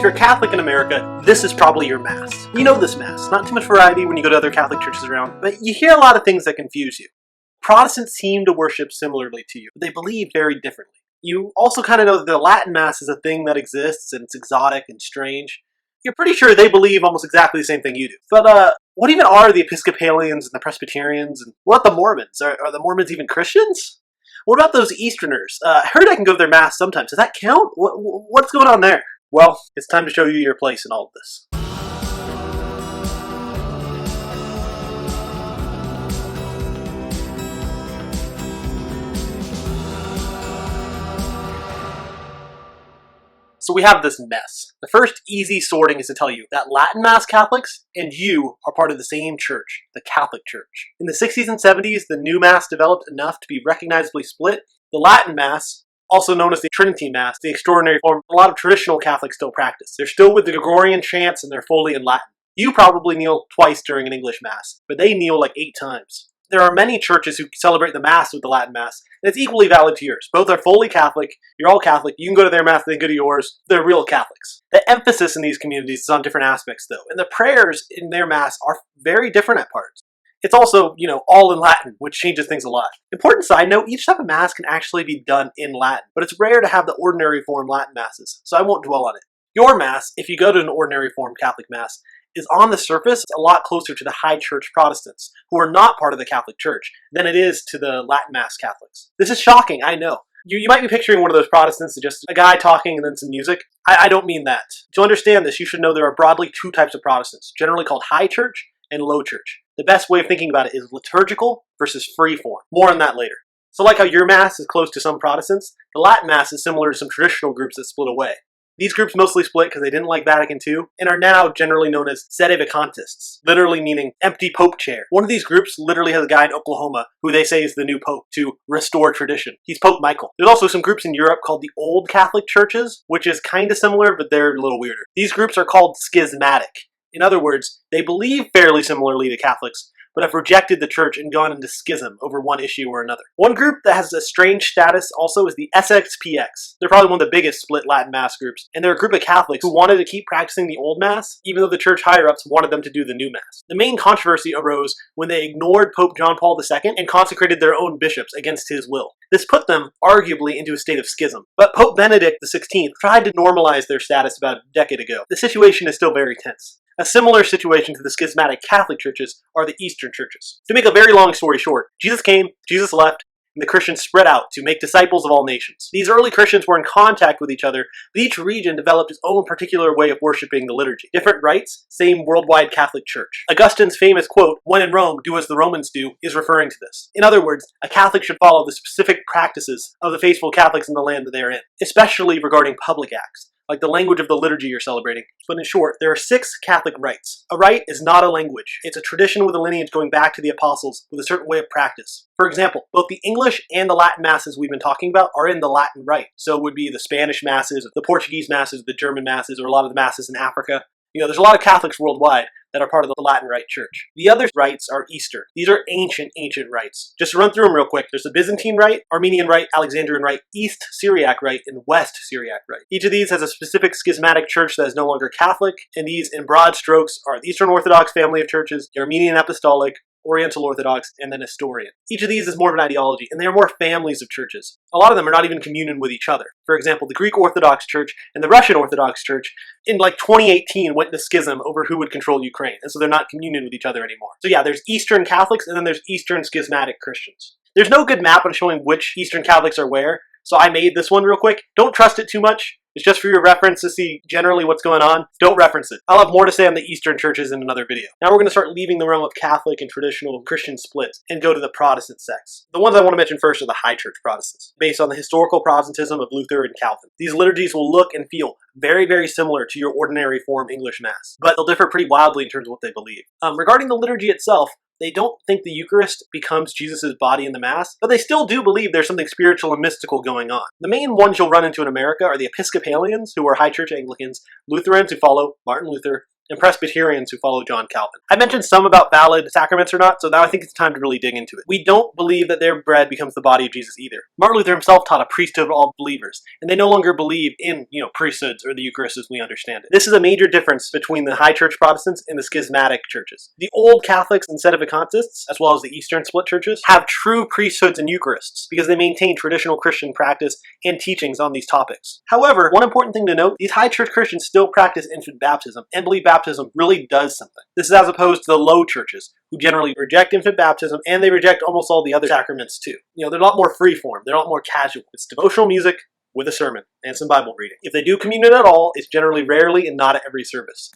If you're Catholic in America, this is probably your Mass. You know this Mass. Not too much variety when you go to other Catholic churches around, but you hear a lot of things that confuse you. Protestants seem to worship similarly to you, but they believe very differently. You also kind of know that the Latin Mass is a thing that exists, and it's exotic and strange. You're pretty sure they believe almost exactly the same thing you do. But what even are the Episcopalians and the Presbyterians, and what about the Mormons? Are the Mormons even Christians? What about those Easterners? I heard I can go to their Mass sometimes. Does that count? What's going on there? Well, it's time to show you your place in all of this. So we have this mess. The first easy sorting is to tell you that Latin Mass Catholics and you are part of the same church, the Catholic Church. In the 60s and 70s, the new Mass developed enough to be recognizably split. The Latin Mass, also known as the Trinity Mass, the extraordinary form a lot of traditional Catholics still practice. They're still with the Gregorian chants and they're fully in Latin. You probably kneel twice during an English Mass, but they kneel like 8 times. There are many churches who celebrate the Mass with the Latin Mass, and it's equally valid to yours. Both are fully Catholic, you're all Catholic, you can go to their Mass, they go to yours, they're real Catholics. The emphasis in these communities is on different aspects though, and the prayers in their Mass are very different at parts. It's also, all in Latin, which changes things a lot. Important side note, each type of Mass can actually be done in Latin, but it's rare to have the ordinary form Latin Masses, so I won't dwell on it. Your Mass, if you go to an ordinary form Catholic Mass, is on the surface a lot closer to the High Church Protestants, who are not part of the Catholic Church, than it is to the Latin Mass Catholics. This is shocking, I know. You might be picturing one of those Protestants, just a guy talking and then some music. I don't mean that. To understand this, you should know there are broadly 2 types of Protestants, generally called High Church and Low Church. The best way of thinking about it is liturgical versus free form. More on that later. So like how your Mass is close to some Protestants, the Latin Mass is similar to some traditional groups that split away. These groups mostly split because they didn't like Vatican II and are now generally known as sedevacantists, literally meaning empty pope chair. One of these groups literally has a guy in Oklahoma who they say is the new pope to restore tradition. He's Pope Michael. There's also some groups in Europe called the Old Catholic Churches, which is kind of similar, but they're a little weirder. These groups are called schismatic. In other words, they believe fairly similarly to Catholics, but have rejected the church and gone into schism over one issue or another. One group that has a strange status also is the SXPX. They're probably one of the biggest split Latin Mass groups, and they're a group of Catholics who wanted to keep practicing the Old Mass, even though the church higher-ups wanted them to do the New Mass. The main controversy arose when they ignored Pope John Paul II and consecrated their own bishops against his will. This put them, arguably, into a state of schism. But Pope Benedict XVI tried to normalize their status about a decade ago. The situation is still very tense. A similar situation to the schismatic Catholic churches are the Eastern churches. To make a very long story short, Jesus came, Jesus left, and the Christians spread out to make disciples of all nations. These early Christians were in contact with each other, but each region developed its own particular way of worshiping the liturgy. Different rites, same worldwide Catholic Church. Augustine's famous quote, "When in Rome, do as the Romans do," is referring to this. In other words, a Catholic should follow the specific practices of the faithful Catholics in the land that they are in, especially regarding public acts, like the language of the liturgy you're celebrating. But in short, there are 6 Catholic rites. A rite is not a language. It's a tradition with a lineage going back to the apostles with a certain way of practice. For example, both the English and the Latin Masses we've been talking about are in the Latin rite. So it would be the Spanish Masses, the Portuguese Masses, the German Masses, or a lot of the Masses in Africa. There's a lot of Catholics worldwide that are part of the Latin Rite Church. The other rites are Eastern. These are ancient rites. Just to run through them real quick, there's the Byzantine Rite, Armenian Rite, Alexandrian Rite, East Syriac Rite, and West Syriac Rite. Each of these has a specific schismatic church that is no longer Catholic, and these, in broad strokes, are the Eastern Orthodox family of churches, the Armenian Apostolic, Oriental Orthodox, and then Nestorian. Each of these is more of an ideology, and they are more families of churches. A lot of them are not even in communion with each other. For example, the Greek Orthodox Church and the Russian Orthodox Church in 2018 went into schism over who would control Ukraine, and so they're not in communion with each other anymore. So yeah, there's Eastern Catholics, and then there's Eastern Schismatic Christians. There's no good map on showing which Eastern Catholics are where, so I made this one real quick. Don't trust it too much. It's just for your reference to see generally what's going on. Don't reference it. I'll have more to say on the Eastern churches in another video. Now we're going to start leaving the realm of Catholic and traditional Christian splits and go to the Protestant sects. The ones I want to mention first are the High Church Protestants, based on the historical Protestantism of Luther and Calvin. These liturgies will look and feel very, very similar to your ordinary form English Mass, but they'll differ pretty wildly in terms of what they believe. Regarding the liturgy itself, they don't think the Eucharist becomes Jesus' body in the Mass, but they still do believe there's something spiritual and mystical going on. The main ones you'll run into in America are the Episcopalians, who are High Church Anglicans, Lutherans, who follow Martin Luther, and Presbyterians who follow John Calvin. I mentioned some about valid sacraments or not, so now I think it's time to really dig into it. We don't believe that their bread becomes the body of Jesus either. Martin Luther himself taught a priesthood of all believers, and they no longer believe in, priesthoods or the Eucharist as we understand it. This is a major difference between the High Church Protestants and the schismatic churches. The old Catholics and Sedevacantists, as well as the Eastern split churches, have true priesthoods and Eucharists because they maintain traditional Christian practice and teachings on these topics. However, one important thing to note, these High Church Christians still practice infant baptism and believe baptism really does something. This is as opposed to the Low Churches, who generally reject infant baptism, and they reject almost all the other sacraments too. They're a lot more freeform, they're a lot more casual. It's devotional music with a sermon and some Bible reading. If they do communion at all, it's generally rarely and not at every service.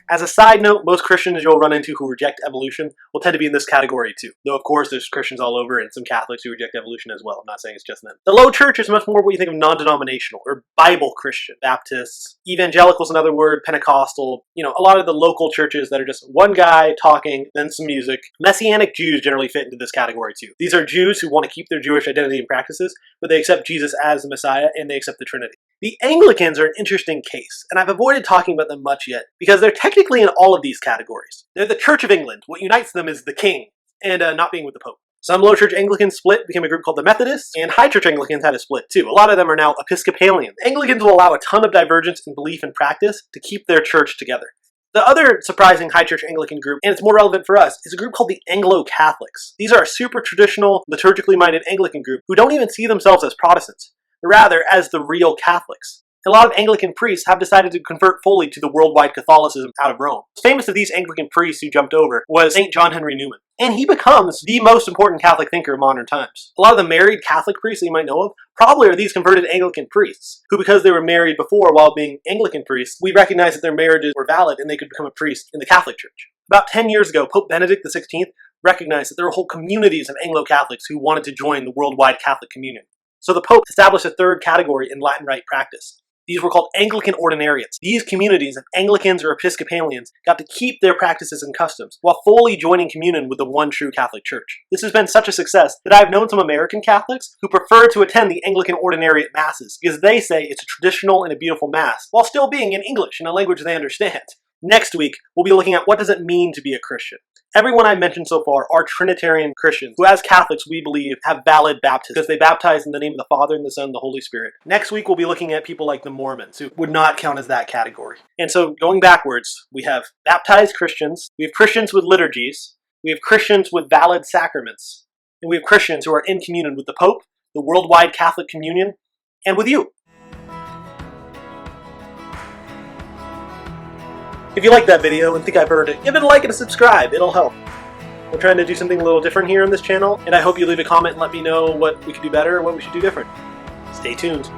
As a side note, most Christians you'll run into who reject evolution will tend to be in this category too. Though of course there's Christians all over and some Catholics who reject evolution as well. I'm not saying it's just them. The Low Church is much more what you think of non-denominational or Bible Christian. Baptists, evangelicals, another word, Pentecostal, a lot of the local churches that are just one guy talking, then some music. Messianic Jews generally fit into this category too. These are Jews who want to keep their Jewish identity and practices, but they accept Jesus as the Messiah and they accept the Trinity. The Anglicans are an interesting case, and I've avoided talking about them much yet, because they're technically in all of these categories. They're the Church of England. What unites them is the King, and not being with the Pope. Some Low Church Anglicans split, became a group called the Methodists, and High Church Anglicans had a split too. A lot of them are now Episcopalian. Anglicans will allow a ton of divergence in belief and practice to keep their church together. The other surprising High Church Anglican group, and it's more relevant for us, is a group called the Anglo-Catholics. These are a super traditional, liturgically minded Anglican group who don't even see themselves as Protestants, but rather as the real Catholics. A lot of Anglican priests have decided to convert fully to the worldwide Catholicism out of Rome. The famous of these Anglican priests who jumped over was St. John Henry Newman. And he becomes the most important Catholic thinker of modern times. A lot of the married Catholic priests that you might know of probably are these converted Anglican priests, who because they were married before while being Anglican priests, we recognize that their marriages were valid and they could become a priest in the Catholic Church. About 10 years ago, Pope Benedict XVI recognized that there were whole communities of Anglo-Catholics who wanted to join the worldwide Catholic communion. So the Pope established a third category in Latin Rite practice. These were called Anglican ordinariates. These communities of Anglicans or Episcopalians got to keep their practices and customs while fully joining communion with the one true Catholic Church. This has been such a success that I've known some American Catholics who prefer to attend the Anglican ordinariate masses because they say it's a traditional and a beautiful mass while still being in English, in a language they understand. Next week, we'll be looking at what does it mean to be a Christian. Everyone I've mentioned so far are Trinitarian Christians who, as Catholics, we believe have valid baptism because they baptize in the name of the Father and the Son and the Holy Spirit. Next week, we'll be looking at people like the Mormons who would not count as that category. And so going backwards, we have baptized Christians, we have Christians with liturgies, we have Christians with valid sacraments, and we have Christians who are in communion with the Pope, the worldwide Catholic communion, and with you. If you liked that video and think I've earned it, give it a like and a subscribe. It'll help. We're trying to do something a little different here on this channel, and I hope you leave a comment and let me know what we could do better or what we should do different. Stay tuned.